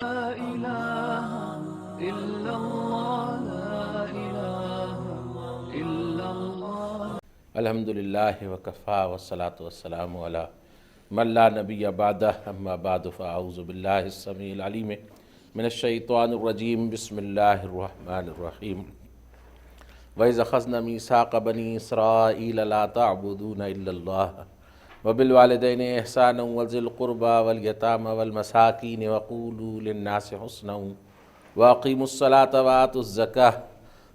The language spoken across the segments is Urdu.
لا إله إلا الله لا إله إلا الله الحمدللہ وکفا والصلاة والسلام علی من لا نبی بعدہ اما بعد فاعوذ باللہ السمیع العلیم من الشیطان الرجیم بسم اللہ الرحمن الرحیم وَإِذْ أَخَذْنَا مِيثَاقَ بَنِي إِسْرَائِيلَ لَا تَعْبُدُونَ إِلَّا اللَّهَ وَبِالْوَالِدَيْنِ إِحْسَانًا وَذِي الْقُرْبَى وَالْيَتَامَى وَالْمَسَاكِينِ وَقُولُوا لِلنَّاسِ حُسْنًا وَأَقِيمُوا الصَّلَاةَ وَآتُوا الزَّكَاةَ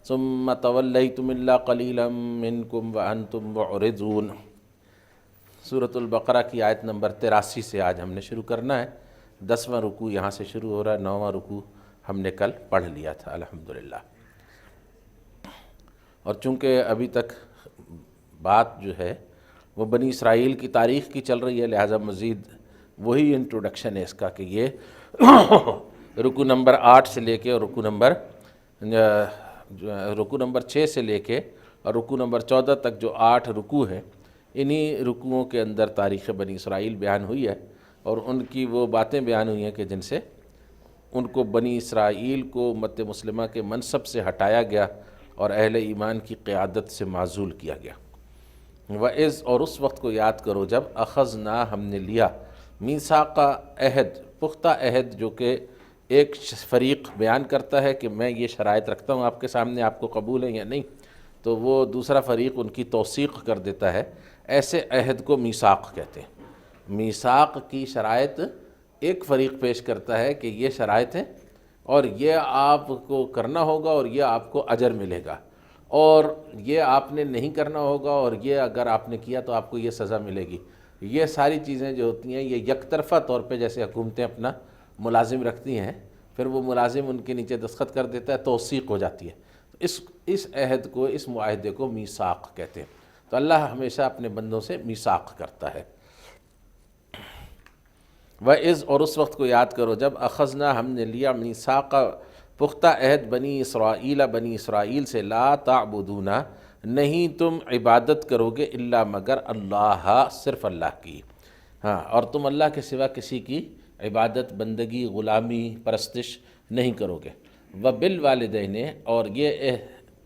ثُمَّ تَوَلَّيْتُمْ إِلَّا قَلِيلًا مِّنكُمْ وَأَنْتُمْ مُعْرِضُونَ۔ سورۃ البقرہ کی آیت نمبر 83 سے آج ہم نے شروع کرنا ہے۔ 10واں رکوع یہاں سے شروع ہو رہا ہے، 9واں رکوع ہم نے کل پڑھ لیا تھا الحمدللہ۔ اور چونکہ ابھی تک بات جو ہے وہ بنی اسرائیل کی تاریخ کی چل رہی ہے، لہٰذا مزید وہی انٹروڈکشن ہے اس کا کہ یہ رکوع نمبر 8 سے لے کے اور رکوع نمبر 6 سے لے کے اور رکوع نمبر 14 تک جو 8 رکوع ہیں، انہی رکوعوں کے اندر تاریخ بنی اسرائیل بیان ہوئی ہے اور ان کی وہ باتیں بیان ہوئی ہیں کہ جن سے ان کو بنی اسرائیل کو امت مسلمہ کے منصب سے ہٹایا گیا اور اہل ایمان کی قیادت سے معزول کیا گیا۔ وَإِذْ اور اس وقت کو یاد کرو جب اخذنا ہم نے لیا میثاق عہد، پختہ عہد، جو کہ ایک فریق بیان کرتا ہے کہ میں یہ شرائط رکھتا ہوں آپ کے سامنے، آپ کو قبول ہے یا نہیں، تو وہ دوسرا فریق ان کی توثیق کر دیتا ہے۔ ایسے عہد کو میثاق کہتے ہیں۔ میثاق کی شرائط ایک فریق پیش کرتا ہے کہ یہ شرائط ہیں اور یہ آپ کو کرنا ہوگا اور یہ آپ کو اجر ملے گا، اور یہ آپ نے نہیں کرنا ہوگا اور یہ اگر آپ نے کیا تو آپ کو یہ سزا ملے گی۔ یہ ساری چیزیں جو ہوتی ہیں یہ یک طرفہ طور پہ جیسے حکومتیں اپنا ملازم رکھتی ہیں، پھر وہ ملازم ان کے نیچے دستخط کر دیتا ہے، توثیق ہو جاتی ہے۔ اس عہد کو، اس معاہدے کو میثاق کہتے ہیں۔ تو اللہ ہمیشہ اپنے بندوں سے میثاق کرتا ہے۔ وَإِذْ اور اس وقت کو یاد کرو جب اخذنا ہم نے لیا میثاق، پختہ عہد بنی اسرائیل سے، لا تعبدون نہیں تم عبادت کرو گے، الا مگر اللہ، صرف اللہ کی، ہاں، اور تم اللہ کے سوا کسی کی عبادت، بندگی، غلامی، پرستش نہیں کرو گے۔ وبالوالدین اور یہ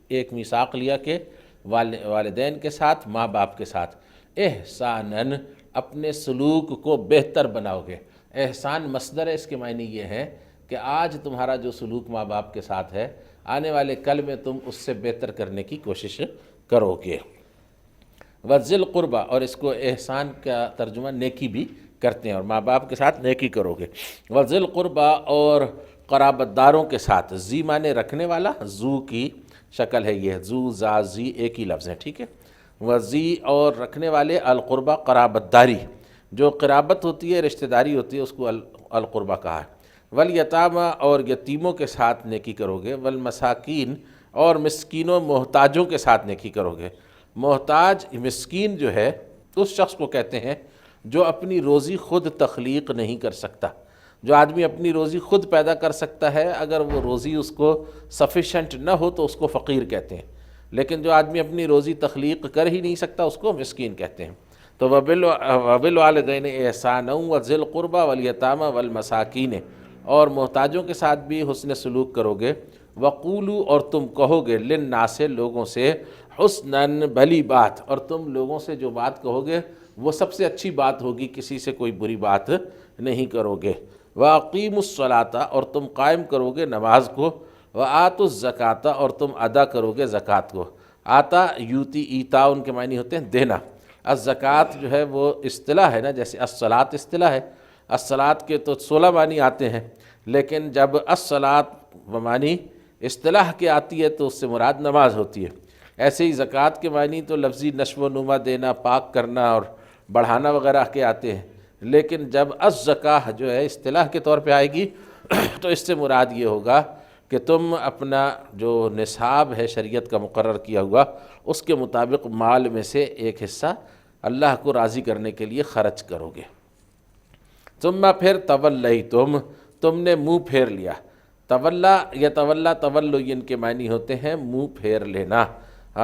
ایک میثاق لیا کہ والدین کے ساتھ، ماں باپ کے ساتھ، احساناً اپنے سلوک کو بہتر بناؤ گے۔ احسان مصدر ہے، اس کے معنی یہ ہے کہ آج تمہارا جو سلوک ماں باپ کے ساتھ ہے، آنے والے کل میں تم اس سے بہتر کرنے کی کوشش کرو گے۔ وذی القربیٰ اور اس کو احسان کا ترجمہ نیکی بھی کرتے ہیں، اور ماں باپ کے ساتھ نیکی کرو گے۔ وذی القربیٰ اور قرابت داروں کے ساتھ، ذی معنی رکھنے والا، ذو کی شکل ہے یہ، ذو ذا ذی ایک ہی لفظ ہے، ٹھیک ہے۔ وذی اور رکھنے والے، القربہ قرابت داری، جو قرابت ہوتی ہے، رشتہ داری ہوتی ہے، اس کو القربہ کہا ہے۔ والیتامى اور یتیموں کے ساتھ نیکی کرو گے۔ والمساکین اور مسکینوں، محتاجوں کے ساتھ نیکی کرو گے۔ محتاج، مسکین جو ہے اس شخص کو کہتے ہیں جو اپنی روزی خود تخلیق نہیں کر سکتا۔ جو آدمی اپنی روزی خود پیدا کر سکتا ہے، اگر وہ روزی اس کو سفیشنٹ نہ ہو تو اس کو فقیر کہتے ہیں، لیکن جو آدمی اپنی روزی تخلیق کر ہی نہیں سکتا اس کو مسکین کہتے ہیں۔ تو وبالوالدین احسانا وذی القربى والیتامى والمساکین اور محتاجوں کے ساتھ بھی حسن سلوک کرو گے۔ وقولوا اور تم کہو گے، للناس لوگوں سے، حسناً بھلی بات، اور تم لوگوں سے جو بات کہو گے وہ سب سے اچھی بات ہوگی، کسی سے کوئی بری بات نہیں کرو گے۔ وَأَقِيمُوا الصَّلَاةَ اور تم قائم کرو گے نماز کو۔ وَآتُوا الزَّكَاةَ اور تم ادا کرو گے زکوٰۃ کو۔ آتا یوتی، ایتا ان کے معنی ہوتے ہیں دینا۔ الزکوٰۃ جو ہے وہ اصطلاح ہے نا، جیسے الصلاۃ اصطلاح ہے۔ الصلاۃ کے تو 16 معنی آتے ہیں، لیکن جب الصلاۃ بمعنی اصطلاح کے آتی ہے تو اس سے مراد نماز ہوتی ہے۔ ایسے ہی زکوٰۃ کے معنی تو لفظی نشو و نما، دینا، پاک کرنا اور بڑھانا وغیرہ کے آتے ہیں، لیکن جب الزکاۃ جو ہے اصطلاح کے طور پہ آئے گی تو اس سے مراد یہ ہوگا کہ تم اپنا جو نصاب ہے شریعت کا مقرر کیا ہوا، اس کے مطابق مال میں سے ایک حصہ اللہ کو راضی کرنے کے لیے خرچ کرو گے۔ ثم پھر تولیتم تم نے منہ پھیر لیا۔ تولا یا تولین کے معنی ہوتے ہیں منہ پھیر لینا،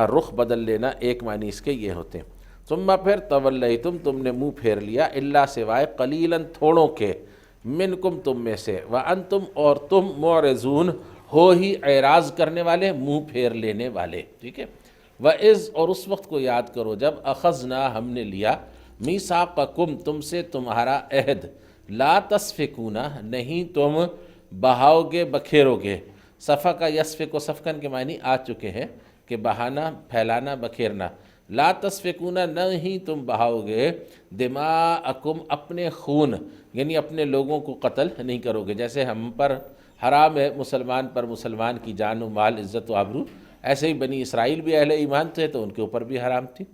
رخ بدل لینا، ایک معنی اس کے یہ ہوتے ہیں۔ ثم پھر تولیتم تم نے منہ پھیر لیا، الا سوائے قلیلاً تھوڑوں کے، منکم تم میں سے، وانتم اور تم معرضون ہو ہی اعراض کرنے والے، منہ پھیر لینے والے، ٹھیک ہے۔ وَإِذْ اور اس وقت کو یاد کرو جب اخذنا ہم نے لیا، میثاقکم تم سے تمہارا عہد، لا تسفکون نہیں تم بہاؤ گے بکھیرو گے، سفک یسفک و سفکن کے معنی آ چکے ہیں کہ بہانا، پھیلانا، بکھیرنا، لا تسفکون نہیں تم بہاؤ گے، دماءکم اپنے خون، یعنی اپنے لوگوں کو قتل نہیں کرو گے، جیسے ہم پر حرام ہے مسلمان پر مسلمان کی جان و مال، عزت و آبرو، ایسے ہی بنی اسرائیل بھی اہل ایمان تھے تو ان کے اوپر بھی حرام تھی۔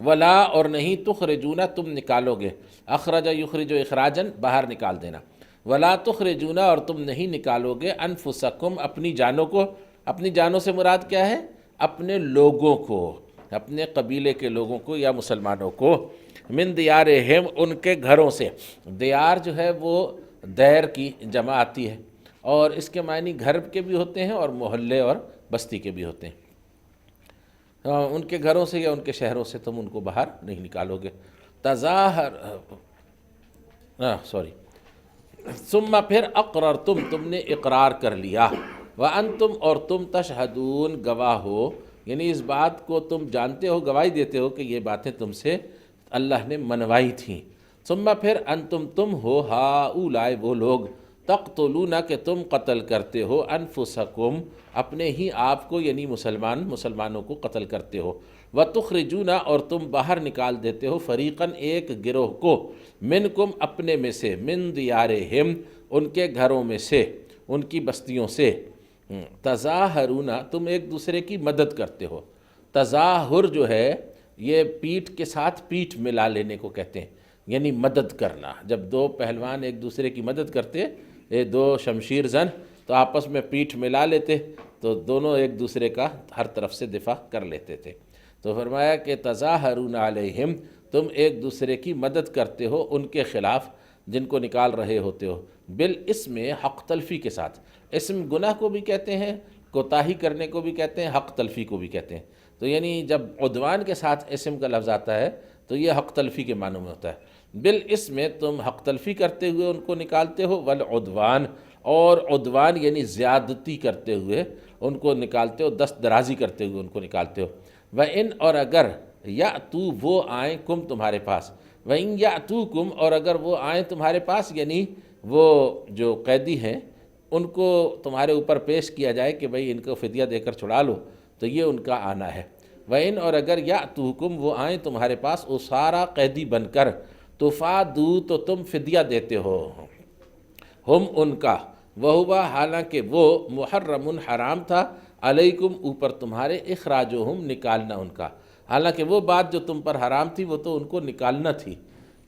ولا اور نہیں تخرجون تم نکالو گے، اخرج یخرج اخراجن باہر نکال دینا، ولا تخرجون اور تم نہیں نکالو گے انفسکم اپنی جانوں کو، اپنی جانوں سے مراد کیا ہے؟ اپنے لوگوں کو، اپنے قبیلے کے لوگوں کو یا مسلمانوں کو، من دیارہم ان کے گھروں سے، دیار جو ہے وہ دیر کی جمع آتی ہے اور اس کے معنی گھر کے بھی ہوتے ہیں اور محلے اور بستی کے بھی ہوتے ہیں، ان کے گھروں سے یا ان کے شہروں سے تم ان کو باہر نہیں نکالو گے۔ ثم پھر اقررتم تم نے اقرار کر لیا، وانتم اور تم تشہدون گواہ ہو، یعنی اس بات کو تم جانتے ہو، گواہی دیتے ہو کہ یہ باتیں تم سے اللہ نے منوائی تھیں۔ ثم پھر انتم تم ہو ہؤلاء وہ لوگ، تقتلون کہ تم قتل کرتے ہو، انفسکم اپنے ہی آپ کو، یعنی مسلمانوں کو قتل کرتے ہو، وتخرجون اور تم باہر نکال دیتے ہو، فریقاً ایک گروہ کو، منکم اپنے میں سے، من دیارہم ان کے گھروں میں سے، ان کی بستیوں سے، تظاہرون تم ایک دوسرے کی مدد کرتے ہو۔ تظاہر جو ہے یہ پیٹھ کے ساتھ پیٹھ ملا لینے کو کہتے ہیں، یعنی مدد کرنا، جب دو پہلوان ایک دوسرے کی مدد کرتے، یہ دو شمشیر زن تو آپس میں پیٹھ ملا لیتے تو دونوں ایک دوسرے کا ہر طرف سے دفاع کر لیتے تھے۔ تو فرمایا کہ تظاہرون علیہم تم ایک دوسرے کی مدد کرتے ہو ان کے خلاف جن کو نکال رہے ہوتے ہو، بالاسم حق تلفی کے ساتھ، اسم گناہ کو بھی کہتے ہیں، کوتاہی کرنے کو بھی کہتے ہیں، حق تلفی کو بھی کہتے ہیں، تو یعنی جب عدوان کے ساتھ اسم کا لفظ آتا ہے تو یہ حق تلفی کے معنوں میں ہوتا ہے۔ بالاسم تم حق تلفی کرتے ہوئے ان کو نکالتے ہو، والعدوان اور عدوان یعنی زیادتی کرتے ہوئے ان کو نکالتے ہو، دست درازی کرتے ہوئے ان کو نکالتے ہو۔ وَإِنْ اور اگر یأتو وہ آئیں کم تمہارے پاس، وَإِنْ یأتوکم اور اگر وہ آئیں تمہارے پاس، یعنی وہ جو قیدی ہیں ان کو تمہارے اوپر پیش کیا جائے کہ بھئی ان کو فدیہ دے کر چھڑا لو، تو یہ ان کا آنا ہے۔ وَإِنْ اور اگر یأتوکم وہ آئیں تمہارے پاس اسارا قیدی بن کر، تفادو تو تم فدیہ دیتے ہو، ہم ان کا، وہوا حالانکہ وہ محرم حرام تھا، علیکم اوپر تمہارے، اخراجہم نکالنا ان کا، حالانکہ وہ بات جو تم پر حرام تھی وہ تو ان کو نکالنا تھی،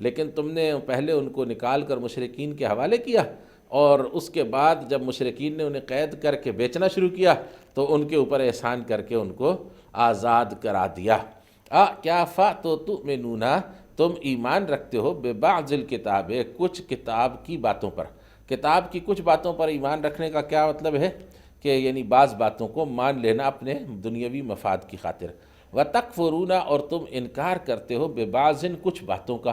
لیکن تم نے پہلے ان کو نکال کر مشرکین کے حوالے کیا اور اس کے بعد جب مشرکین نے انہیں قید کر کے بیچنا شروع کیا تو ان کے اوپر احسان کر کے ان کو آزاد کرا دیا۔ کیا تو تؤمنون تم ایمان رکھتے ہو، ببعض الکتاب کچھ کتاب کی باتوں پر، کتاب کی کچھ باتوں پر ایمان رکھنے کا کیا مطلب ہے کہ یعنی بعض باتوں کو مان لینا اپنے دنیاوی مفاد کی خاطر، وتکفرون اور تم انکار کرتے ہو، ببعض کچھ باتوں کا،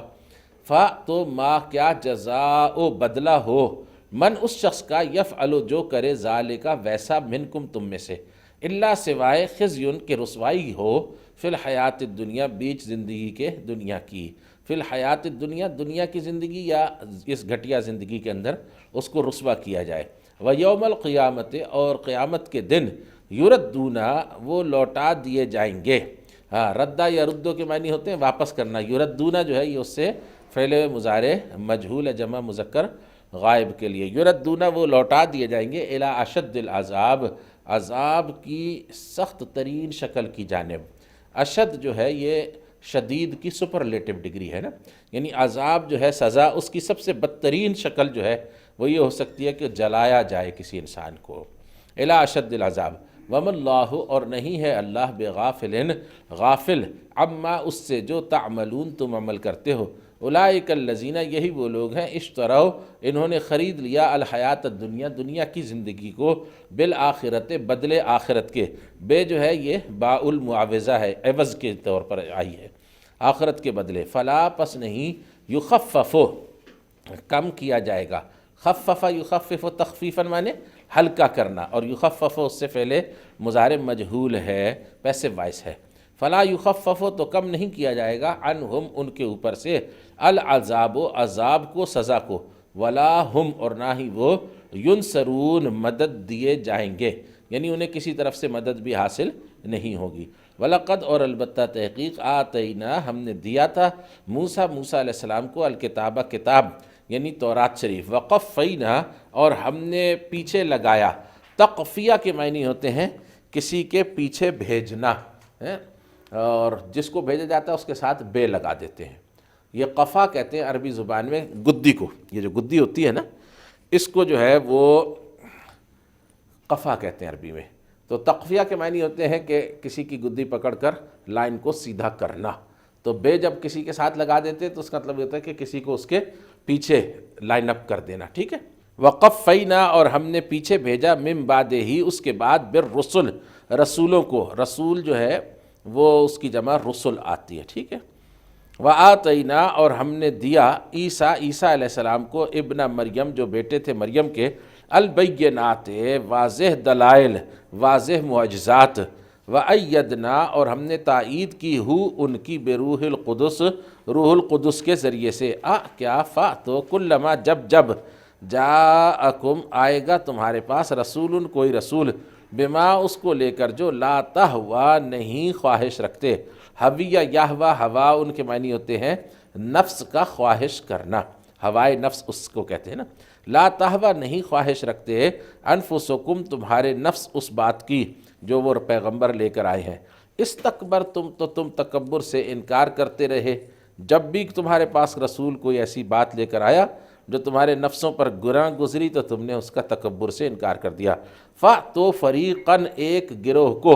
تو ما کیا جزاء بدلہ ہو، من اس شخص کا، یفعل جو کرے، ذالک ویسا، منکم تم میں سے، اللہ سوائے خزیٌ کہ رسوائی ہو، فی الحیات الدنیا بیچ زندگی کے دنیا کی، فی الحیات الدنیا دنیا کی زندگی یا اس گھٹیا زندگی کے اندر اس کو رسوا کیا جائے، ویوم القیامت اور قیامت کے دن، یردون وہ لوٹا دیے جائیں گے، ردہ یا ردو کے معنی ہوتے ہیں واپس کرنا، یردون جو ہے یہ اس سے فعل مضارع مجہول ہے جمع مذکر غائب کے لیے، یردون وہ لوٹا دیے جائیں گے، الی اشد العذاب عذاب کی سخت ترین شکل کی جانب، اشد جو ہے یہ شدید کی سپرلیٹو ڈگری ہے نا، یعنی عذاب جو ہے سزا اس کی سب سے بدترین شکل جو ہے وہ یہ ہو سکتی ہے کہ جلایا جائے کسی انسان کو، الی اشد العذاب، وَمَا اللَّهُ اور نہیں ہے اللہ بغافل غافل، عما اس سے جو تعملون تم عمل کرتے ہو، اولئک الذین یہی وہ لوگ ہیں، اشتروا انہوں نے خرید لیا، الحیات الدنیا دنیا کی زندگی کو، بالآخرت بدلے آخرت کے، بے جو ہے یہ باء المعوضہ ہے، عوض کے طور پر آئی ہے، آخرت کے بدلے، فلا پس نہیں، یخفف کم کیا جائے گا، خفف یخفف تخفیفاً مانے ہلکا کرنا، اور یخفف اس سے پہلے مضارع مجہول ہے، پیسو وائس ہے۔ فلا یخفف تو کم نہیں کیا جائے گا عنہم ان کے اوپر سے العذاب عذاب کو، سزا کو، ولا ہم اور نہ ہی وہ ینصرون مدد دیے جائیں گے، یعنی انہیں کسی طرف سے مدد بھی حاصل نہیں ہوگی۔ وَلَقَدْ اور البتہ تحقیق آتینا ہم نے دیا تھا موسیٰ علیہ السلام کو الکتابہ کتاب یعنی تورات شریف، وقفینا اور ہم نے پیچھے لگایا، تقفیہ کے معنی ہوتے ہیں کسی کے پیچھے بھیجنا، اور جس کو بھیجا جاتا ہے اس کے ساتھ بے لگا دیتے ہیں۔ یہ قفا کہتے ہیں عربی زبان میں گدی کو، یہ جو گدی ہوتی ہے نا اس کو جو ہے وہ قفا کہتے ہیں عربی میں۔ تو تقفیہ کے معنی ہوتے ہیں کہ کسی کی گدی پکڑ کر لائن کو سیدھا کرنا، تو بے جب کسی کے ساتھ لگا دیتے ہیں تو اس کا مطلب ہوتا ہے کہ کسی کو اس کے پیچھے لائن اپ کر دینا، ٹھیک ہے۔ وقفینا اور ہم نے پیچھے بھیجا من بعد ہی اس کے بعد بالرسل رسولوں کو، رسول جو ہے وہ اس کی جمع رسل آتی ہے، ٹھیک ہے۔ وآتینا اور ہم نے دیا عیسیٰ علیہ السلام کو ابن مریم جو بیٹے تھے مریم کے، البینات واضح دلائل، واضح معجزات، وأیدنا اور ہم نے تائید کی ان کی بروح القدس، روح القدس کے ذریعے سے۔ کیا تو کلما جب جاءکم آئے گا تمہارے پاس رسول کوئی رسول، بما اس کو لے کر جو لا تہوا نہیں خواہش رکھتے، حویہ یہوا ہوا ان کے معنی ہوتے ہیں نفس کا خواہش کرنا، ہوائے نفس اس کو کہتے ہیں نا۔ لا تہوا نہیں خواہش رکھتے انفسکم تمہارے نفس اس بات کی جو وہ پیغمبر لے کر آئے ہیں، استکبرتم تو تم تکبر سے انکار کرتے رہے، جب بھی تمہارے پاس رسول کوئی ایسی بات لے کر آیا جو تمہارے نفسوں پر گراں گزری تو تم نے اس کا تکبر سے انکار کر دیا۔ تو فریقاً ایک گروہ کو،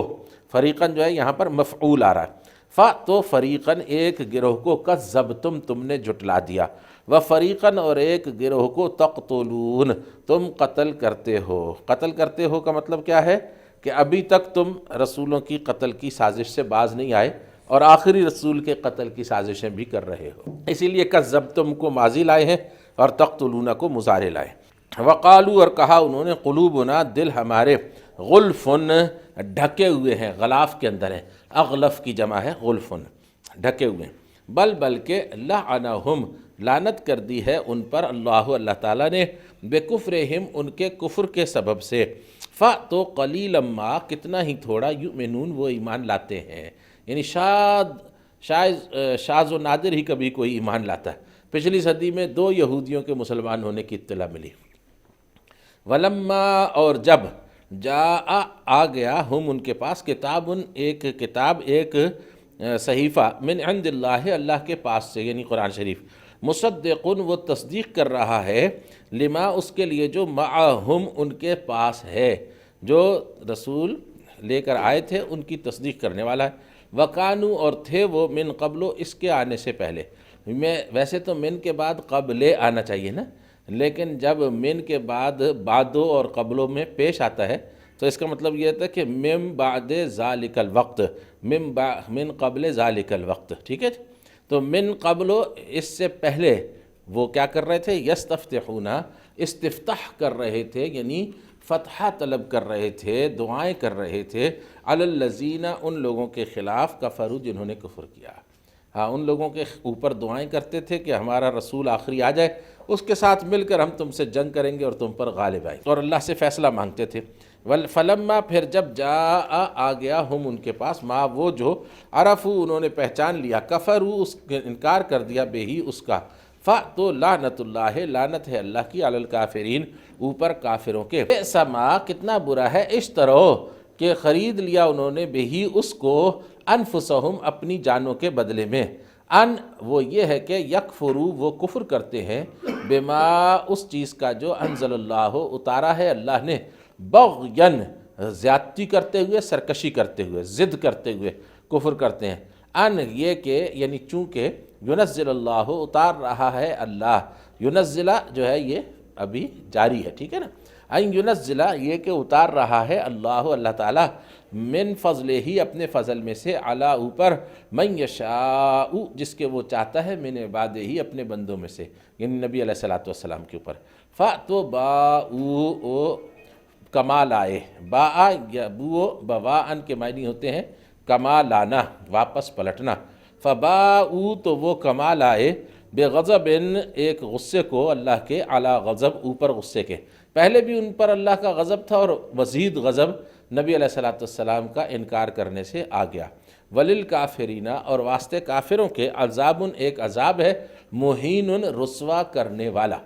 فریقاً جو ہے یہاں پر مفعول آ رہا ہے، تو فریقاً ایک گروہ کو کذبتم تم نے جھٹلا دیا، وفریقاً اور ایک گروہ کو تقتلون تم قتل کرتے ہو۔ قتل کرتے ہو کا مطلب کیا ہے کہ ابھی تک تم رسولوں کی قتل کی سازش سے باز نہیں آئے اور آخری رسول کے قتل کی سازشیں بھی کر رہے ہو، اسی لیے کذبتم کو ماضی لائے ہیں اور تقتلون کو مضارع لائے۔ وقالو اور کہا انہوں نے قلوبنا دل ہمارے غلفن ڈھکے ہوئے ہیں، غلاف کے اندر ہیں، اغلف کی جمع ہے غلفن ڈھکے ہوئے ہیں، بلکہ لعنہم لعنت کر دی ہے ان پر اللہ تعالیٰ نے بکفرہم ان کے کفر کے سبب سے، تو قلیلا ما کتنا ہی تھوڑا یؤمنون وہ ایمان لاتے ہیں، یعنی شاذ و نادر ہی کبھی کوئی ایمان لاتا ہے۔ پچھلی صدی میں 2 یہودیوں کے مسلمان ہونے کی اطلاع ملی۔ ولما اور جب آ گیا ہم ان کے پاس ایک کتاب ایک صحیفہ من عند اللہ کے پاس سے، یعنی قرآن شریف، مصدقن وہ تصدیق کر رہا ہے لما اس کے لیے جو معہم ان کے پاس ہے، جو رسول لے کر آئے تھے ان کی تصدیق کرنے والا ہے۔ وکانو اور تھے وہ من قبل اس کے آنے سے پہلے، ویسے تو من کے بعد قبل آنا چاہیے نا، لیکن جب من کے بعد بعدو اور قبلوں میں پیش آتا ہے تو اس کا مطلب یہ ہوتا ہے کہ من بعد ذالک الوقت، من قبل ذالک الوقت، ٹھیک ہے۔ تو من قبل اس سے پہلے وہ کیا کر رہے تھے، یستفتحون استفتاح کر رہے تھے، یعنی فتح طلب کر رہے تھے، دعائیں کر رہے تھے، علی الذین ان لوگوں کے خلاف کفروا جنہوں نے کفر کیا، ہاں ان لوگوں کے اوپر دعائیں کرتے تھے کہ ہمارا رسول آخری آ جائے، اس کے ساتھ مل کر ہم تم سے جنگ کریں گے اور تم پر غالب آئیں، اور اللہ سے فیصلہ مانگتے تھے۔ فلما پھر جب آ گیا ہم ان کے پاس ما وہ جو عرفوا انہوں نے پہچان لیا، کفروا اس کے انکار کر دیا بے ہی اس کا، تو لعنت اللہ لعنت ہے اللہ کی علی الکافرین اوپر کافروں کے، بئس ما کتنا برا ہے اشترو کہ خرید لیا انہوں نے بے ہی اس کو انفسہم اپنی جانوں کے بدلے میں، وہ یہ ہے کہ یکفرو وہ کفر کرتے ہیں بما اس چیز کا جو انزل اللہ اتارا ہے اللہ نے، بغین زیادتی کرتے ہوئے، سرکشی کرتے ہوئے، ضد کرتے ہوئے کفر کرتے ہیں، یہ کہ یعنی چونکہ ینزل اللہ اتار رہا ہے اللہ، ینزلہ جو ہے یہ ابھی جاری ہے، ٹھیک ہے نا، ینزلہ یہ کہ اتار رہا ہے اللہ تعالیٰ من فضل ہی اپنے فضل میں سے، علی اوپر، من یشاء جس کے وہ چاہتا ہے، من عبادہ ہی اپنے بندوں میں سے، یعنی نبی علیہ الصلوۃ والسلام کے اوپر، فَأْتُوا باءُ کمال آئے، باء یا بو بواءن کے معنی ہوتے ہیں کمال آنا، واپس پلٹنا۔ فباءوا تو وہ کمال آئے، بغضب ایک غصے کو اللہ کے، علی غضب اوپر غصے کے، پہلے بھی ان پر اللہ کا غضب تھا اور مزید غضب نبی علیہ السلام کا انکار کرنے سے آ گیا۔ وللکافرین اور واسطے کافروں کے، عذاب ایک عذاب ہے، مہین رسوا کرنے والا،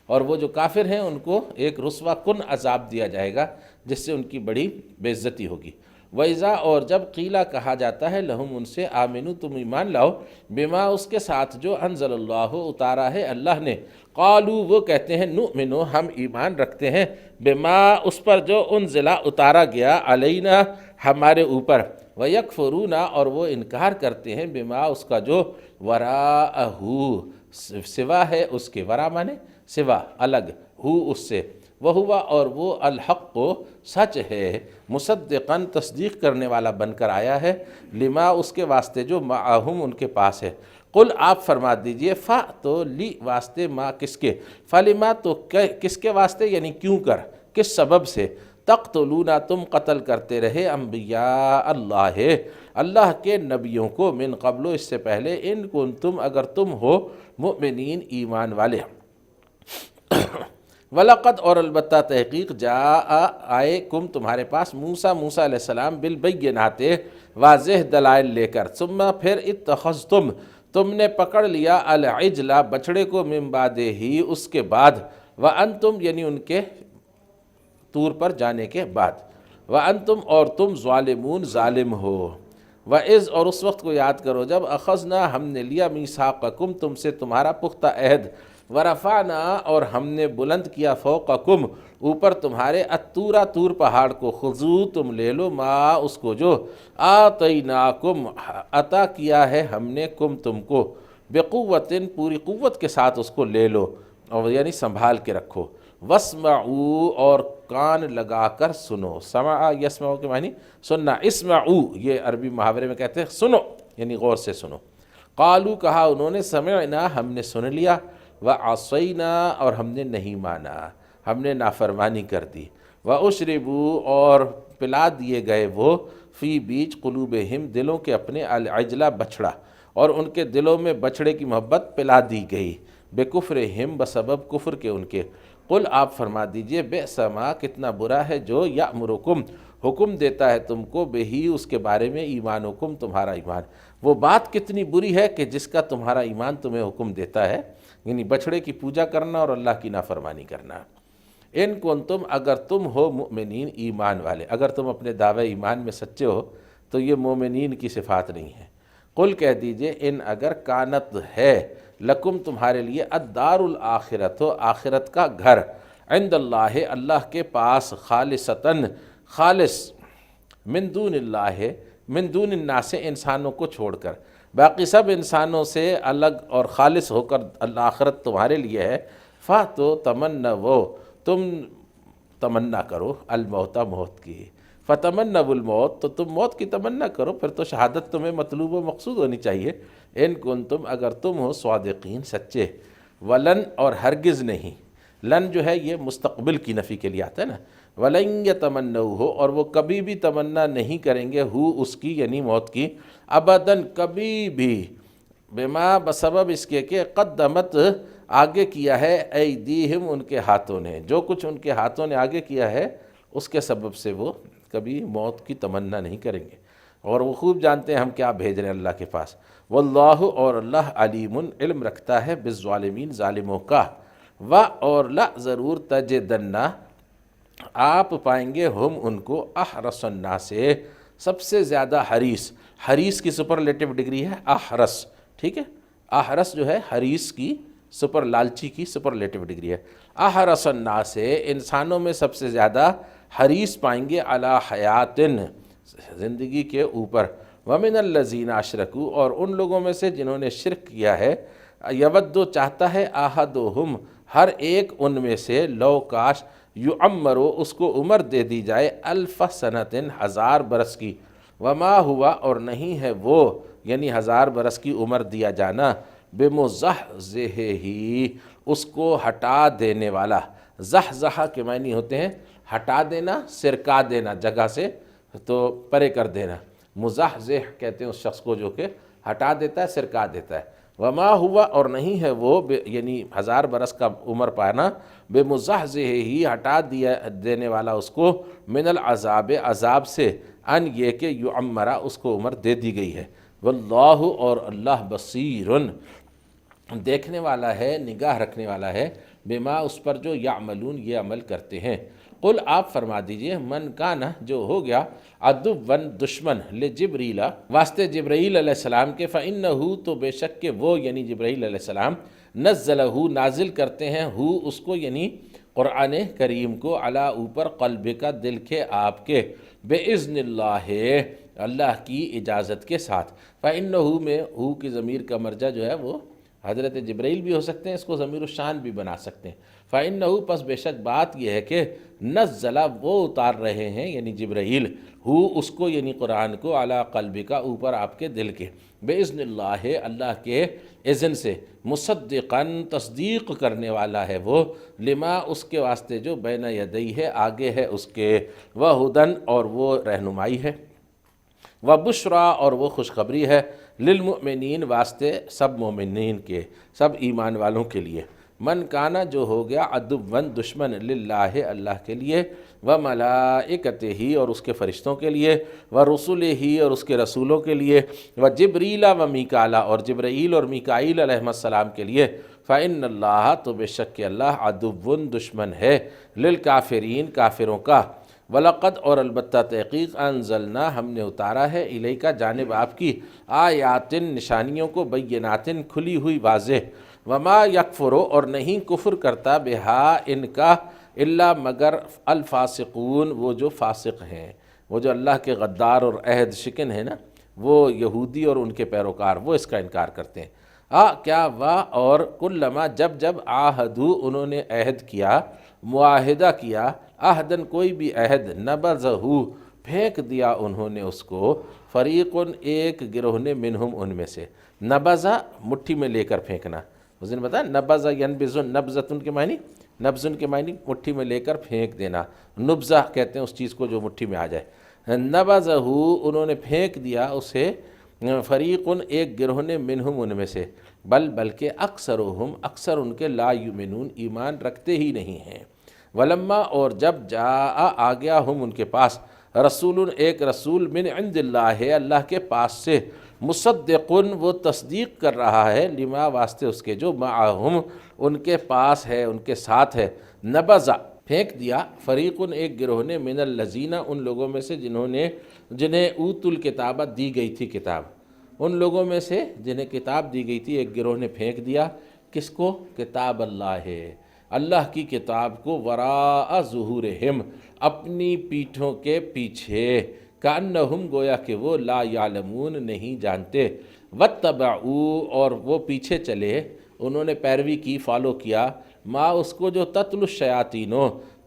اور وہ جو کافر ہیں ان کو ایک رسوا کن عذاب دیا جائے گا جس سے ان کی بڑی بے عزتی ہوگی۔ وَإِذَا اور جب قیلا کہا جاتا ہے لہم ان سے، آمنو تم ایمان لاؤ، بما اس کے ساتھ جو انزل اللہ اتارا ہے اللہ نے، قالو وہ کہتے ہیں، نؤمنو ہم ایمان رکھتے ہیں، بما اس پر جو انزلا اتارا گیا، علینا ہمارے اوپر، وَيَكْفُرُونَ اور وہ انکار کرتے ہیں، بما اس کا جو وراءہ سوا ہے اس کے، ورا مانے سوا الگ، ہو اس سے، وہوا اور وہ الحق سچ ہے، مصدقاً تصدیق کرنے والا بن کر آیا ہے، لما اس کے واسطے جو معہم ان کے پاس ہے۔ قل آپ فرما دیجئے، فا تو لی واسطے ما کس کے، فلما تو کس کے واسطے یعنی کیوں کر، کس سبب سے، تقتلون تم قتل کرتے رہے، انبیاء اللہ کے نبیوں کو، من قبل اس سے پہلے، ان کنتم اگر تم ہو مؤمنین ایمان والے۔ وَلَقَدْ اور البتہ تحقیق جاء آئے کم تمہارے پاس، موسیٰ علیہ السلام بالبینات واضح دلائل لے کر، ثم پھر اتخذتم تم نے پکڑ لیا العجل بچڑے کو، من بعدہ ہی اس کے بعد، وانتم یعنی ان کے طور پر جانے کے بعد، وانتم اور تم ظالمون ظالم ہو۔ وَإِذْ اور اس وقت کو یاد کرو جب اخذنا ہم نے لیا میثاقکم تم سے تمہارا پختہ عہد، ورفعنا اور ہم نے بلند کیا فوقکم اوپر تمہارے، الطور طور پہاڑ کو، خذو تم لے لو، ما اس کو جو آتیناکم عطا کیا ہے ہم نے، کم تم کو، بقوت پوری قوت کے ساتھ اس کو لے لو، اور یعنی سنبھال کے رکھو، واسمعوا اور کان لگا کر سنو، سمع یسمعو کے معنی سننا، اسمعو یہ عربی محاورے میں کہتے ہیں سنو یعنی غور سے سنو۔ قالو کہا انہوں نے، سمعنا ہم نے سن لیا، وعصینا اور ہم نے نہیں مانا، ہم نے نافرمانی کر دی، واشربوا اور پلا دیے گئے وہ، فی بیچ قلوبہم دلوں کے اپنے، العجلہ بچڑا، اور ان کے دلوں میں بچڑے کی محبت پلا دی گئی، بکفرہم بسبب کفر کے ان کے۔ قل آپ فرما دیجئے، بئس ما کتنا برا ہے جو، یأمرکم حکم دیتا ہے تم کو، بہی اس کے بارے میں، ایمانکم تمہارا ایمان، وہ بات کتنی بری ہے کہ جس کا تمہارا ایمان تمہیں حکم دیتا ہے، یعنی بچڑے کی پوجا کرنا اور اللہ کی نافرمانی کرنا۔ ان کنتم اگر تم ہو مؤمنین ایمان والے، اگر تم اپنے دعوے ایمان میں سچے ہو تو یہ مومنین کی صفات نہیں ہے۔ قل کہہ دیجئے، ان اگر کانت ہے، لکم تمہارے لیے، الدار الاخرت آخرت کا گھر، عند اللہ اللہ کے پاس، خالصتاً خالص، من دون اللہ من دون الناس انسانوں کو چھوڑ کر، باقی سب انسانوں سے الگ اور خالص ہو کر آخرت تمہارے لیے ہے، تو تمنوا تم تمنا کرو، الموت موت کی، فتمنوا الموت تو تم موت کی تمنا کرو، پھر تو شہادت تمہیں مطلوب و مقصود ہونی چاہیے، ان کنتم اگر تم ہو صادقین سچے، ولن اور ہرگز نہیں، لن جو ہے یہ مستقبل کی نفی کے لیے آتا ہے نا، وَلَن يَتَمَنَّوْهُ اور وہ کبھی بھی تمنا نہیں کریں گے، ہو اس کی یعنی موت کی، ابداً کبھی بھی، بما بسبب اس کے کہ قدمت آگے کیا ہے، ایدیہم ان کے ہاتھوں نے، جو کچھ ان کے ہاتھوں نے آگے کیا ہے اس کے سبب سے وہ کبھی موت کی تمنا نہیں کریں گے، اور وہ خوب جانتے ہیں ہم کیا بھیج رہے ہیں اللہ کے پاس۔ واللہ اور اللہ علیم علم رکھتا ہے، بالظالمین ظالموں کا، اور لا ضرور تجدن آپ پائیں گے، ہم ان کو، احرص الناس سب سے زیادہ حریص، حریص کی سپرلیٹو ڈگری ہے احرص، ٹھیک ہے، احرص جو ہے حریص کی سپر لالچی کی سپرلیٹو ڈگری ہے، احرص الناس انسانوں میں سب سے زیادہ حریص پائیں گے، علی حیات زندگی کے اوپر، ومن الذین اشرکوا اور ان لوگوں میں سے جنہوں نے شرک کیا ہے، یودو چاہتا ہے، احدہم ہر ایک ان میں سے، لو کاش، یعمرو اس کو عمر دے دی جائے، الف سنۃ 1000 برس کی، وما ہوا اور نہیں ہے وہ یعنی 1000 برس کی عمر دیا جانا، بمزحزحہ اس کو ہٹا دینے والا، زحزحہ کے معنی ہوتے ہیں ہٹا دینا، سرکا دینا جگہ سے، تو پرے کر دینا۔ مزحزح کہتے ہیں اس شخص کو جو کہ ہٹا دیتا ہے، سرکا دیتا ہے۔ وما ہوا اور نہیں ہے وہ یعنی 1000 برس کا عمر پانا، بے مزحزح ہی ہٹا دینے والا اس کو، من العذاب عذاب سے، ان یہ کہ یعمرہ اس کو عمر دے دی گئی ہے۔ واللہ اور اللہ بصیرن دیکھنے والا ہے، نگاہ رکھنے والا ہے، بما اس پر جو یعملون یہ عمل کرتے ہیں۔ قل آپ فرما دیجئے، من کانا جو ہو گیا عدوًا دشمن لجبریل واسطے جبرائیل علیہ السلام کے، فإنہ تو بے شک کہ وہ یعنی جبرائیل علیہ السلام، نزلہ نازل کرتے ہیں ہو اس کو یعنی قرآن کریم کو، علی اوپر قلب کا دل کے آپ کے، بِإِذْنِ اللہ اللہ کی اجازت کے ساتھ۔ فإنہ میں ہو کی ضمیر کا مرجع جو ہے وہ حضرت جبرائیل بھی ہو سکتے ہیں، اس کو ضمیر الشان بھی بنا سکتے ہیں۔ فإنہ پس بے شک بات یہ ہے کہ نزلہ وہ اتار رہے ہیں یعنی جبرائیل، ہو اس کو یعنی قرآن کو، علی قلبی کا اوپر آپ کے دل کے، بِإِذْنِ اللہ اللہ کے اذن سے، مصدقاً تصدیق کرنے والا ہے وہ، لما اس کے واسطے جو بین یدیہ ہے آگے ہے اس کے، وہدن اور وہ رہنمائی ہے، وبشرا اور وہ خوشخبری ہے، للمؤمنین واسطے سب مومنین کے، سب ایمان والوں کے لیے۔ من کانا جو ہو گیا عدوًا دشمن للہ اللہ کے لیے، وملائکتہ اور اس کے فرشتوں کے لیے، ورسلہ اور اس کے رسولوں کے لیے، وجبریل ومیکالا اور جبرائیل اور میکائیل علیہ السلام کے لیے، فإن اللہ تو بے شک کہ اللہ عدوً دشمن ہے، للکافرین کافروں کا، وَلَقَدْ اور البتہ تحقیق انزلنا ہم نے اتارا ہے، الیک جانب آپ کی، آیاتن نشانیوں کو، بیناتن کھلی ہوئی واضح، وما یکفر اور نہیں کفر کرتا بہا ان کا، الا مگر الفاسقون وہ جو فاسق ہیں، وہ جو اللہ کے غدار اور عہد شکن ہیں نا، وہ یہودی اور ان کے پیروکار، وہ اس کا انکار کرتے ہیں۔ کیا اور کلما جب جب عاہدو انہوں نے عہد کیا، معاہدہ کیا، عہدن کوئی بھی عہد، نبذہ پھینک دیا انہوں نے اس کو، فریقن ایک گروہ نے منہم ان میں سے، نبذہ مٹھی میں لے کر پھینکنا، اس دن بتایا نبذہ ینبذن، نبذتن کے معنی، نبذن کے معنی مٹھی میں لے کر پھینک دینا، نبذہ کہتے ہیں اس چیز کو جو مٹھی میں آ جائے، نبذہ انہوں نے پھینک دیا اسے، فریقن ایک گروہ نے منہم ان میں سے، بلکہ اکثرہم اکثر ان کے لا یؤمنون ایمان رکھتے ہی نہیں ہیں۔ ولما اور جب آ گیا ہم ان کے پاس، رسول ایک رسول من عند اللہ اللہ کے پاس سے، مصدقن وہ تصدیق کر رہا ہے، لما واسطے اس کے جو معہم ان کے پاس ہے ان کے ساتھ ہے، نبذہ پھینک دیا، فریقن ایک گروہ نے، من الذین ان لوگوں میں سے جنہیں اوت الکتاب دی گئی تھی کتاب، ان لوگوں میں سے جنہیں کتاب دی گئی تھی ایک گروہ نے پھینک دیا، کس کو؟ کتاب اللہ ہے، اللہ کی کتاب کو، وراء ظہورہم اپنی پیٹھوں کے پیچھے، کأنہم گویا کہ وہ لا یعلمون نہیں جانتے، واتبعوا اور وہ پیچھے چلے، انہوں نے پیروی کی، فالو کیا، ما اس کو جو تتل الشیاطین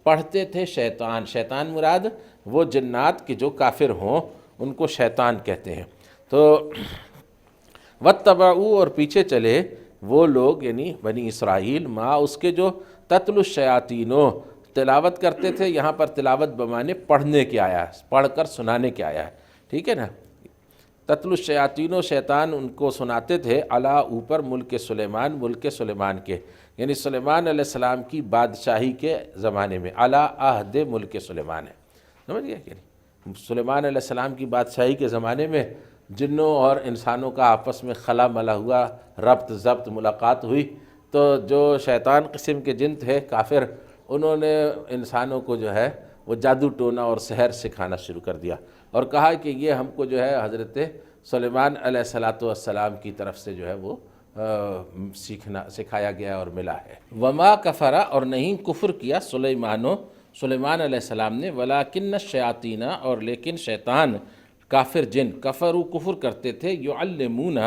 پڑھتے تھے شیطان، شیطان مراد وہ جنات کے جو کافر ہوں ان کو شیطان کہتے ہیں، تو واتبعوا اور پیچھے چلے وہ لوگ یعنی بنی اسرائیل، ما اس کے جو تتل الشیاطین تلاوت کرتے تھے، یہاں پر تلاوت بمانے پڑھنے کے آیا ہے، پڑھ کر سنانے کے آیا ہے، ٹھیک ہے نا، تتل الشیاطین شیطان ان کو سناتے تھے، علی اوپر ملک سلیمان کے، یعنی سلیمان علیہ السلام کی بادشاہی کے زمانے میں، علی عہد ملک سلیمان ہے، سمجھ گیا کہ نہیں؟ سلیمان علیہ السلام کی بادشاہی کے زمانے میں جنوں اور انسانوں کا آپس میں خلا ملا ہوا، ربط ضبط ملاقات ہوئی، تو جو شیطان قسم کے جن تھے کافر، انہوں نے انسانوں کو جو ہے وہ جادو ٹونا اور سحر سکھانا شروع کر دیا، اور کہا کہ یہ ہم کو جو ہے حضرت سلیمان علیہ السلام کی طرف سے جو ہے وہ سکھایا گیا اور ملا ہے۔ وما کفر اور نہیں کفر کیا سلیمان علیہ السلام نے، ولیکن الشیاطین اور لیکن شیطان، کافر جن، کفروا کفر کرتے تھے، یعلمون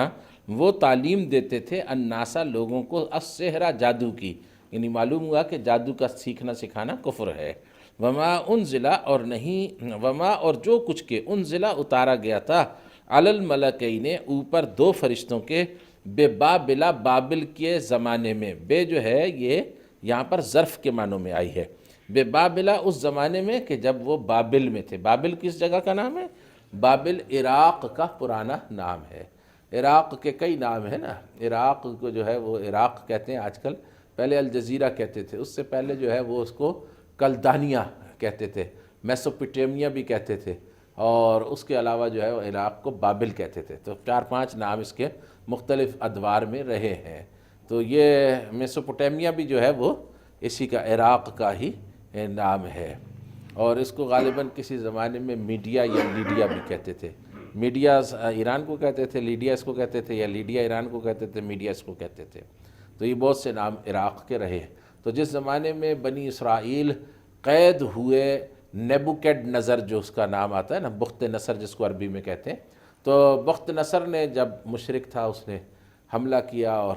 وہ تعلیم دیتے تھے، الناس لوگوں کو، السحر جادو کی، یعنی معلوم ہوا کہ جادو کا سیکھنا سکھانا کفر ہے۔ وما انزلا اور نہیں، وما اور جو کچھ کے، انزلا اتارا گیا تھا، علی الملکین اوپر دو فرشتوں کے، بے بابل بابل کے زمانے میں، بے جو ہے یہ یہاں پر ظرف کے معنوں میں آئی ہے۔ بے بابلا اس زمانے میں کہ جب وہ بابل میں تھے۔ بابل کس جگہ کا نام ہے؟ بابل عراق کا پرانا نام ہے۔ عراق کے کئی نام ہیں نا، عراق کو جو ہے وہ عراق کہتے ہیں آج کل، پہلے الجزیرہ کہتے تھے، اس سے پہلے جو ہے وہ اس کو کلدانیہ کہتے تھے، میسوپوٹیمیا بھی کہتے تھے، اور اس کے علاوہ جو ہے وہ عراق کو بابل کہتے تھے۔ تو 4-5 نام اس کے مختلف ادوار میں رہے ہیں۔ تو یہ میسوپوٹیمیا بھی جو ہے وہ اسی کا عراق کا ہی نام ہے، اور اس کو غالباً کسی زمانے میں میڈیا یا لیڈیا بھی کہتے تھے۔ میڈیا ایران کو کہتے تھے، لیڈیا اس کو کہتے تھے، یا لیڈیا ایران کو کہتے تھے، میڈیا اس کو کہتے تھے۔ تو یہ بہت سے نام عراق کے رہے۔ تو جس زمانے میں بنی اسرائیل قید ہوئے، نیبوکیڈ نظر جو اس کا نام آتا ہے نا، بخت نصر جس کو عربی میں کہتے ہیں، تو بخت نصر نے جب مشرک تھا اس نے حملہ کیا اور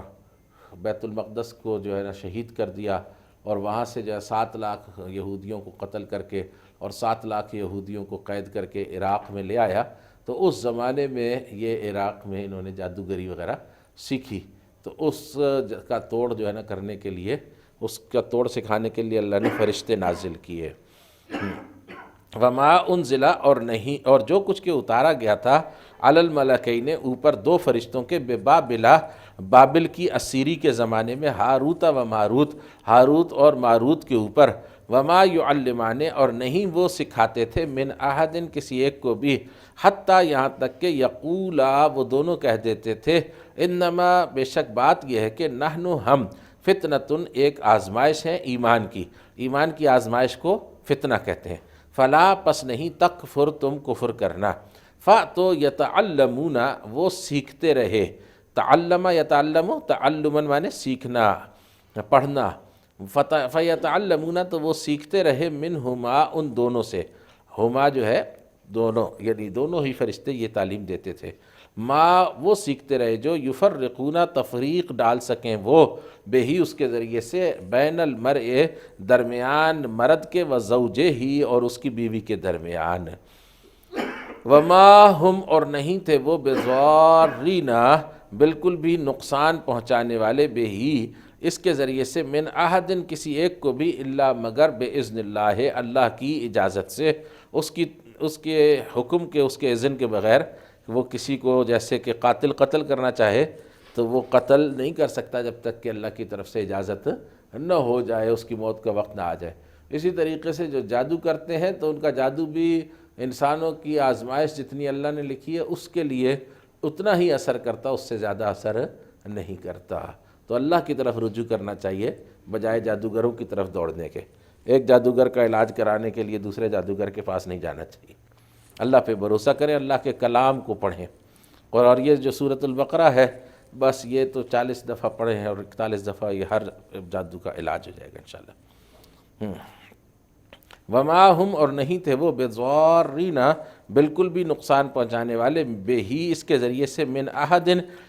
بیت المقدس کو جو ہے نا شہید کر دیا، اور وہاں سے جو ہے 7 لاکھ یہودیوں کو قتل کر کے اور 7 لاکھ یہودیوں کو قید کر کے عراق میں لے آیا۔ تو اس زمانے میں یہ عراق میں انہوں نے جادوگری وغیرہ سیکھی، تو اس کا توڑ جو ہے نا کرنے کے لیے، اس کا توڑ سکھانے کے لیے اللہ نے فرشتے نازل کیے۔ وما انزل اور نہیں، اور جو کچھ کے اتارا گیا تھا علی الملکین اوپر 2 فرشتوں کے، بے بابلا بابل کی اسیری کے زمانے میں، ہاروت و ماروت ہاروت اور ماروت کے اوپر، وما یعلمان اور نہیں وہ سکھاتے تھے، من احد کسی ایک کو بھی، حتیٰ یہاں تک کہ یقولا وہ دونوں کہہ دیتے تھے، انما بے شک بات یہ ہے کہ نحن ہم، فتنتن ایک آزمائش ہے ایمان کی، ایمان کی آزمائش کو فتنہ کہتے ہیں، فلا پس نہیں تکفر تم کفر کرنا، تو یتعلمون وہ سیکھتے رہے، تعلم یتعلم تعلمن مانے سیکھنا پڑھنا، فیتعلمون تو وہ سیکھتے رہے، منہما ان دونوں سے، ہما جو ہے دونوں، یعنی دونوں ہی فرشتے یہ تعلیم دیتے تھے، ما وہ سیکھتے رہے جو یفرقون تفریق ڈال سکیں وہ، بے ہی اس کے ذریعے سے، بین المرء درمیان مرد کے، و زوجہ ہی اور اس کی بیوی کے درمیان، وما ہم اور نہیں تھے وہ، بضارین بالکل بھی نقصان پہنچانے والے، بے ہی اس کے ذریعے سے، من احد کسی ایک کو بھی، الا مگر باذن اللہ اللہ کی اجازت سے، اس کے حکم کے، اس کے اذن کے بغیر وہ کسی کو جیسے کہ قاتل قتل کرنا چاہے تو وہ قتل نہیں کر سکتا جب تک کہ اللہ کی طرف سے اجازت نہ ہو جائے، اس کی موت کا وقت نہ آ جائے۔ اسی طریقے سے جو جادو کرتے ہیں تو ان کا جادو بھی انسانوں کی آزمائش جتنی اللہ نے لکھی ہے اس کے لیے اتنا ہی اثر کرتا، اس سے زیادہ اثر نہیں کرتا۔ تو اللہ کی طرف رجوع کرنا چاہیے بجائے جادوگروں کی طرف دوڑنے کے۔ ایک جادوگر کا علاج کرانے کے لیے دوسرے جادوگر کے پاس نہیں جانا چاہیے، اللہ پہ بھروسہ کریں، اللہ کے کلام کو پڑھیں، اور یہ جو سورۃ البقرہ ہے بس یہ تو 40 دفعہ پڑھیں ہیں، اور 41 دفعہ یہ ہر جادو کا علاج ہو جائے گا انشاءاللہ۔ وما ہم اور نہیں تھے وہ، بضارین بالکل بھی نقصان پہنچانے والے، بے ہی اس کے ذریعے سے، من احد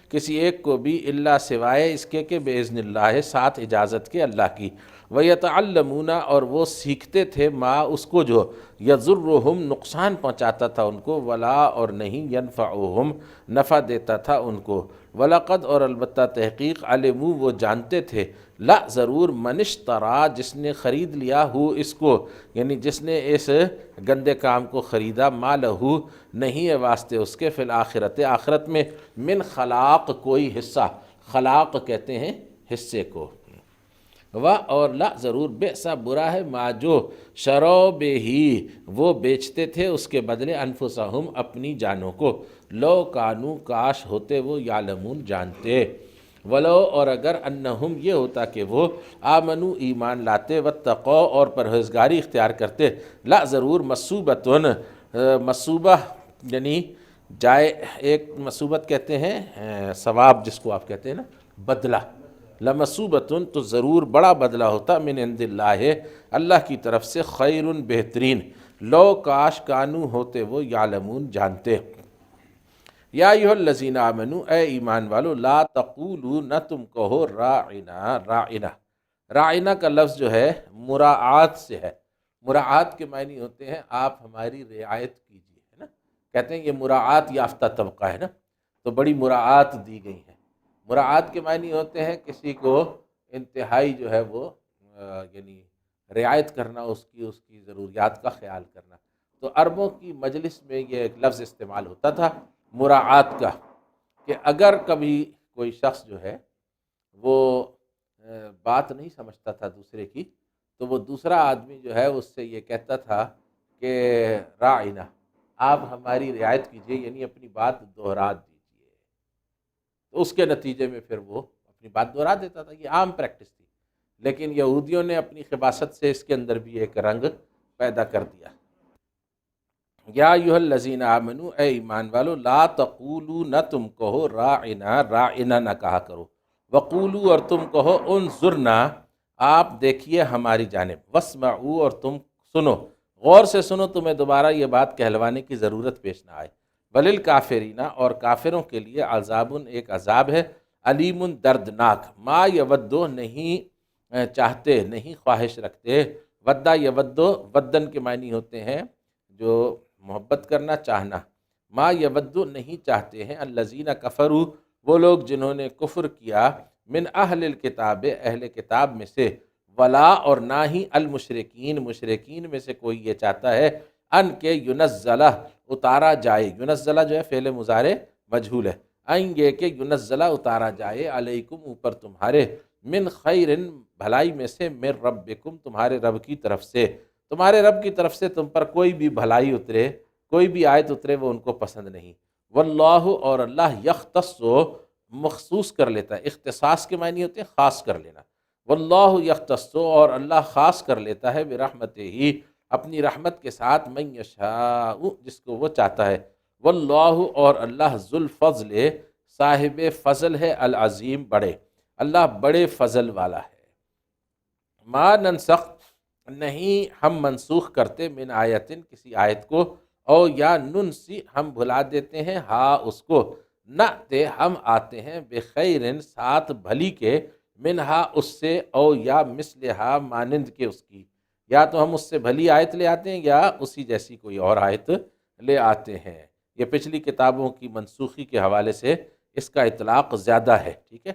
کسی ایک کو بھی، الا سوائے اس کے کہ باذن اللہ ساتھ اجازت کے اللہ کی، ویتعلمون اور وہ سیکھتے تھے، ما اس کو جو، یضرہم نقصان پہنچاتا تھا ان کو، ولا اور نہیں، ینفعہم نفع دیتا تھا ان کو، ولقد اور البتہ تحقیق، علموا وہ جانتے تھے، لا ضرور، من اشترا جس نے خرید لیا ہو اس کو، یعنی جس نے اس گندے کام کو خریدا، ما لہو نہیں ہے واسطے اس کے، فی الآخرت آخرت میں، من خلاق کوئی حصہ، خلاق کہتے ہیں حصے کو، و اور لا ضرور، بئسا برا ہے، ما جو شرو بے ہی وہ بیچتے تھے اس کے بدلے، انفسہم اپنی جانوں کو، لو کانو کاش ہوتے وہ، یعلمون جانتے، ولو اور اگر، انہم یہ ہوتا کہ وہ، آمنو ایمان لاتے، واتقوا اور پرہیزگاری اختیار کرتے، لا ضرور، مصوبتن مصوبہ یعنی جائے، ایک مصوبت کہتے ہیں ثواب جس کو آپ کہتے ہیں نا بدلہ، لمصوبتن تو ضرور بڑا بدلہ ہوتا، من عند اللہ اللہ کی طرف سے، خیر بہترین، لو کاش کانو ہوتے وہ، یعلمون جانتے۔ یا ایھا الذین آمنوا اے ایمان والو، لا تقولوا نہ تم کہو، راعنا راعنا، راعنا کا لفظ جو ہے مراعات سے ہے، مراعات کے معنی ہوتے ہیں آپ ہماری رعایت کیجیے، ہے نا، کہتے ہیں یہ مراعات یافتہ طبقہ ہے نا، تو بڑی مراعات دی گئی ہے۔ مراعات کے معنی ہوتے ہیں کسی کو انتہائی جو ہے وہ یعنی رعایت کرنا، اس کی ضروریات کا خیال کرنا۔ تو عربوں کی مجلس میں یہ ایک لفظ استعمال ہوتا تھا مراعات کا، کہ اگر کبھی کوئی شخص جو ہے وہ بات نہیں سمجھتا تھا دوسرے کی، تو وہ دوسرا آدمی جو ہے اس سے یہ کہتا تھا کہ راعنا، آپ ہماری رعایت کیجئے، یعنی اپنی بات دہرا دیجئے۔ تو اس کے نتیجے میں پھر وہ اپنی بات دہرا دیتا تھا۔ یہ عام پریکٹس تھی، لیکن یہودیوں نے اپنی خباثت سے اس کے اندر بھی ایک رنگ پیدا کر دیا۔ یا ایھا الذین آمنو، اے ایمان والو، لا تقولوا، نہ تم کہو راعنا، راعنا نہ کہا کرو، وقولوا، اور تم کہو انظرنا، آپ دیکھیے ہماری جانب، واسمعوا، اور تم سنو، غور سے سنو، تمہیں دوبارہ یہ بات کہلوانے کی ضرورت پیش نہ آئے۔ وللکافرین، اور کافروں کے لیے عذاب، ایک عذاب ہے، علیم، دردناک، ما یودو، نہیں چاہتے، نہیں خواہش رکھتے، ودا یودو، ودن کے معنی ہوتے ہیں جو محبت کرنا، چاہنا، ما یودو، نہیں چاہتے ہیں، الذین کفروا، وہ لوگ جنہوں نے کفر کیا، من اہل الکتاب، اہل کتاب میں سے، ولا، اور نہ ہی المشرکین، مشرکین میں سے کوئی یہ چاہتا ہے، ان کے ینزلہ، اتارا جائے، ینزلہ جو ہے فعل مضارع مجہول ہے، ان یہ کہ ینزلہ، اتارا جائے، علیکم، اوپر تمہارے، من خیر، بھلائی میں سے، من ربکم، تمہارے رب کی طرف سے، تمہارے رب کی طرف سے تم پر کوئی بھی بھلائی اترے، کوئی بھی آیت اترے، وہ ان کو پسند نہیں۔ واللہ، اور اللہ، یختص، مخصوص کر لیتا ہے، اختصاص کے معنی ہوتے ہیں خاص کر لینا، واللہ یختص، اور اللہ خاص کر لیتا ہے، برحمتہ ہی، اپنی رحمت کے ساتھ، من یشاء، جس کو وہ چاہتا ہے، واللہ، اور اللہ، ذو الفضل، صاحب فضل ہے، العظیم، بڑے، اللہ بڑے فضل والا ہے۔ ما ننسخ، نہیں ہم منسوخ کرتے، من آیتن، کسی آیت کو، او یا ننسی، ہم بھلا دیتے ہیں، ہاں اس کو، نأتے، ہم آتے ہیں، بخیر، ساتھ بھلی کے، منہا، اس سے، او یا مثلہا، مانند کے اس کی، یا تو ہم اس سے بھلی آیت لے آتے ہیں، یا اسی جیسی کوئی اور آیت لے آتے ہیں۔ یہ پچھلی کتابوں کی منسوخی کے حوالے سے اس کا اطلاق زیادہ ہے، ٹھیک ہے۔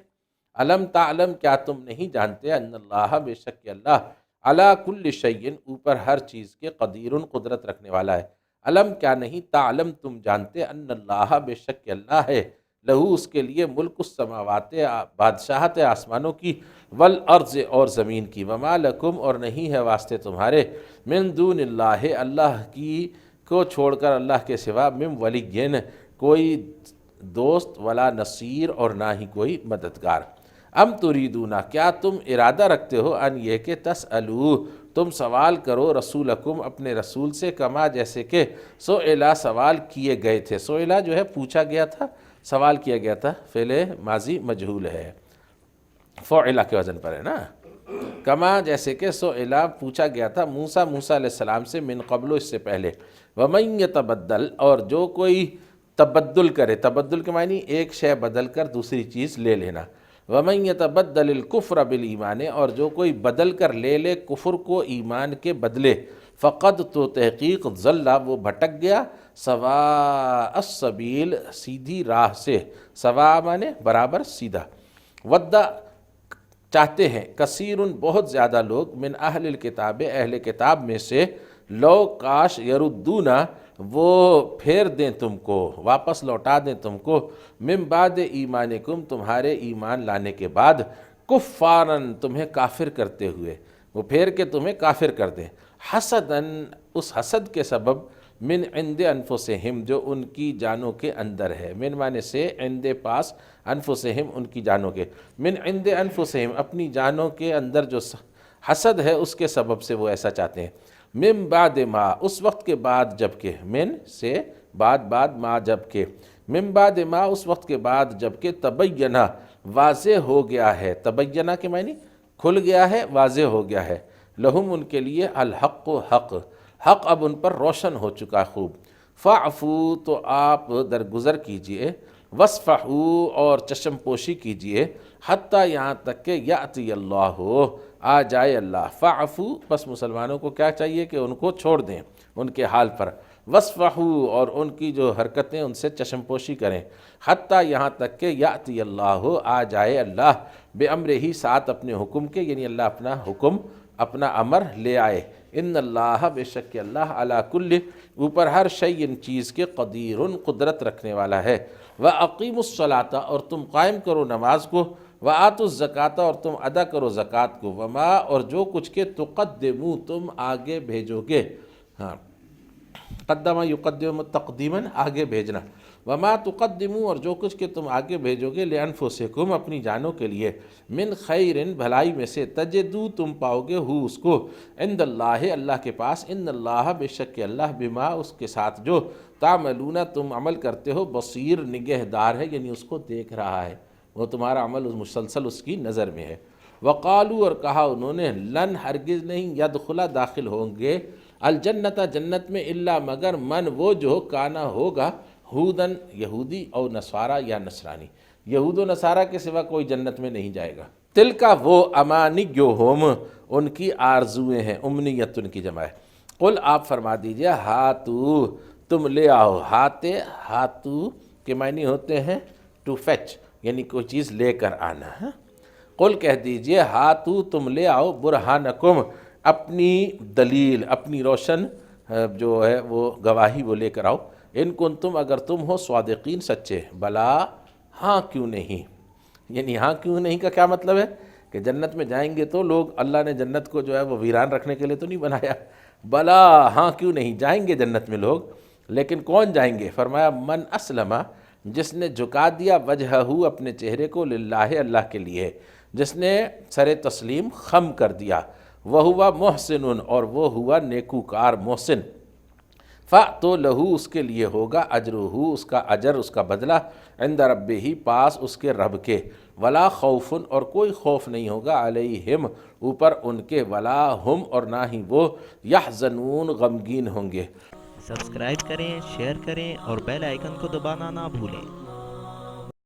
علم تعلم، کیا تم نہیں جانتے، ان اللہ، بے شک کہ اللہ، علی کل شیء، اوپر ہر چیز کے، قدیر، قدرت رکھنے والا ہے۔ علم، کیا نہیں، تعلم، تم جانتے، ان اللہ، بے شک کہ اللہ ہے، لہو، اس کے لیے، ملک السماوات، بادشاہت آسمانوں کی، والارض، اور زمین کی، وما لکم، اور نہیں ہے واسطے تمہارے، من دون اللہ، اللہ کی کو چھوڑ کر، اللہ کے سوا، من ولی، کوئی دوست، ولا نصیر، اور نہ ہی کوئی مددگار۔ ام تریدون، کیا تم ارادہ رکھتے ہو، ان یہ کہ تسألو، تم سوال کرو، رسولکم، اپنے رسول سے، کما، جیسے کہ، سئلا، سوال کیے گئے تھے، سئلا جو ہے پوچھا گیا تھا، سوال کیا گیا تھا، فعل ماضی مجہول ہے، فعلا کے وزن پر ہے نا، کما، جیسے کہ، سئلا، پوچھا گیا تھا، موسیٰ علیہ السلام سے، من قبل، اس سے پہلے، ومن یتبدل، اور جو کوئی تبدل کرے، تبدل کے معنی ایک شے بدل کر دوسری چیز لے لینا، ومن یتبدل الکفر بالایمان، اور جو کوئی بدل کر لے لے کفر کو ایمان کے بدلے، فقد، تو تحقیق، ضل، وہ بھٹک گیا، سواء السبیل، سیدھی راہ سے، سواء مانے برابر، سیدھا، ودّ، چاہتے ہیں، کثیر، بہت زیادہ لوگ، من اہل الکتاب، اہل کتاب میں سے، لو، کاش، یردونا، وہ پھیر دیں تم کو، واپس لوٹا دیں تم کو، من بعد ایمانکم، تمہارے ایمان لانے کے بعد، کفارن، تمہیں کافر کرتے ہوئے، وہ پھیر کے تمہیں کافر کر دیں، حسدن، اس حسد کے سبب، من عند انفسہم، جو ان کی جانوں کے اندر ہے، من معنی سے، عند، پاس، انفسہم، ان کی جانوں کے، من عند انفسہم، اپنی جانوں کے اندر جو حسد ہے اس کے سبب سے وہ ایسا چاہتے ہیں، من بعد ما، اس وقت کے بعد جب کہ، من سے بعد ما، جب کہ، من بعد ما، اس وقت کے بعد جب کہ، تبینہ، واضح ہو گیا ہے، تبینہ کے معنی کھل گیا ہے، واضح ہو گیا ہے، لہم، ان کے لیے، الحق، حق، حق اب ان پر روشن ہو چکا خوب، فاعفو، تو آپ درگزر کیجئے، وصفحوا، اور چشم پوشی کیجئے، حتیٰ، یہاں تک کہ، یأتی اللہ، آ جائے اللہ، فاعفو، بس مسلمانوں کو کیا چاہیے کہ ان کو چھوڑ دیں ان کے حال پر، وصفحوا، اور ان کی جو حرکتیں ان سے چشم پوشی کریں، حتیٰ، یہاں تک کہ، یأتی اللہ، آ جائے اللہ، بے امرہ، ساتھ اپنے حکم کے، یعنی اللہ اپنا حکم اپنا امر لے آئے۔ ان اللہ بے شک کہ اللہ علی کل اوپر ہر شیء چیز کے قدیر قدرت رکھنے والا ہے۔ وَأَقِيمُوا الصَّلَاةَ اور تم قائم کرو نماز کو، وَآتُوا الزَّكَاةَ اور تم ادا کرو زکوٰۃ کو، وما اور جو کچھ کے تقدمو تم آگے بھیجو گے، ہاں قدمہ یقدم تقدیماً آگے بھیجنا، وما تقدمو اور جو کچھ کہ تم آگے بھیجو گے لأنفسکم اپنی جانوں کے لیے، من خیر بھلائی میں سے، تجدو تم پاؤ گے ہو اس کو، عند اللہ اللہ کے پاس، ان اللہ بے شک کہ اللہ بما اس کے ساتھ جو تعملون تم عمل کرتے ہو، بصیر نگہدار ہے، یعنی اس کو دیکھ رہا ہے، وہ تمہارا عمل مسلسل اس کی نظر میں ہے۔ وقالو اور کہا انہوں نے، لن ہرگز نہیں، یدخلا داخل ہوں گے، الجنت جنت میں، الا مگر من وہ جو کانا ہوگا، ہودن یہودی اور نصارہ یا نصرانی، یہود و نصارہ کے سوا کوئی جنت میں نہیں جائے گا۔ تل کا وہ امانیہم ان کی آرزویں ہیں، امنیت ان کی جمع ہے۔ قل آپ فرما دیجئے، ہاتو تم لے آؤ، ہاتو کے معنی ہوتے ہیں ٹو فیچ، یعنی کوئی چیز لے کر آنا ہے۔ قل کہہ دیجئے، ہاتو تم لے آؤ، برہانکم اپنی دلیل، اپنی روشن جو ہے وہ گواہی وہ لے کر آؤ، ان کنتم اگر تم ہو صادقین سچے، بلا ہاں کیوں نہیں، یعنی ہاں کیوں نہیں کا کیا مطلب ہے کہ جنت میں جائیں گے تو لوگ، اللہ نے جنت کو جو ہے وہ ویران رکھنے کے لیے تو نہیں بنایا، بلا ہاں کیوں نہیں، جائیں گے جنت میں لوگ، لیکن کون جائیں گے؟ فرمایا من اسلم جس نے جھکا دیا وجہہ اپنے چہرے کو، للہ اللہ کے لیے، جس نے سر تسلیم خم کر دیا، وہوا محسن اور وہ ہوا نیکوکار محسن، فَأْتُو لَهُ اس کے لیے ہوگا اجرہ اس کا اجر، اس کا بدلہ، عند ربہ پاس اس کے رب کے، ولا خوف اور کوئی خوف نہیں ہوگا، علیہم اوپر ان کے، ولا ہم اور نہ ہی وہ، یحزنون غمگین ہوں گے۔ سبسکرائب کریں، شیئر کریں اور بیل آئیکن کو دبانا نہ بھولیں۔